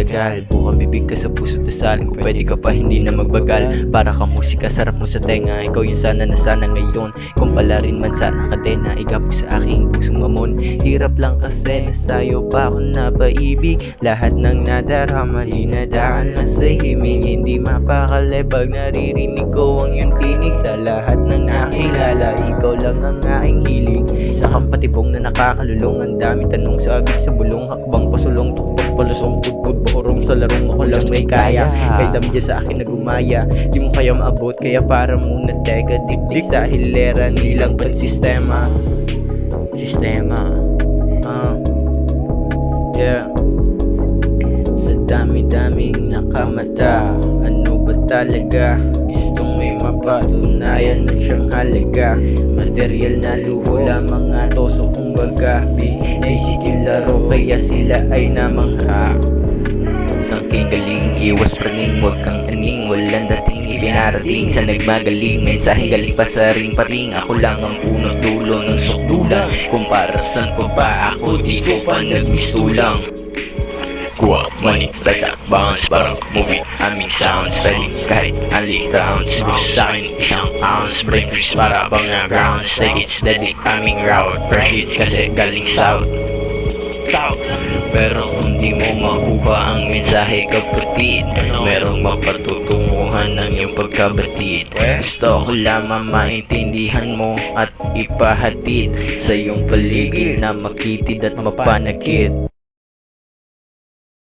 matagal. Bukang bibig ka sa puso't dasal, kung pwede ka pa hindi na magbagal. Para ka musika, sarap mo sa tenga, ikaw yung sana na sana ngayon. Kung pala rin man sana kadena, igapo sa aking pusong mamon. Hirap lang kasi nasayo pa ako napaibig. Lahat ng nadarama, dinadaan masahimik. Hindi mapakalibag, naririnig ko ang iyong tinig. Sa lahat ng nakilala, ikaw lang ang aking hiling. Isa kang patibong na nakakalulong, ang dami tanong sa abig sa bulong. Hakbang pasulong, tuktok palusong, pudpud pakurong. Sa larong ako lang may kaya, kahit dami dyan sa akin na gumaya. Di mo kaya maabot, kaya para muna teka. Dikdik sa hilera, nilang pansistema. Yeah. Sa dami-daming nakamata, ano ba talaga? Gustong may mapatunayan nun siyang halaga. Material na luho lamang nga toso kumbaga. Basic yung laro kaya sila ay namangha. Sangking galing, iwas praning, huwag kang aning. Walang dating ipinarating sa nagmagaling. Mensaheng galing pa sa ring paring. Ako lang ang punot dulo ng sukdulan. Kung para saan pa ba ako dito pa nagmistulang. Kuha, money, bata, bounce, parang movie, aming sounds, spelling kahit ali rounds. Gusto sa'kin isang ounce, brain freeze para bang na grounds. Take it steady, aming route, fresh hits kasi galing south. Pero kung di mo makuha ang mensahe kapatid, merong mapatutunguhan ng iyong pagkabatid. Gusto ko lamang maintindihan mo at ipahatid sa iyong paligid na makitid at mapanakit.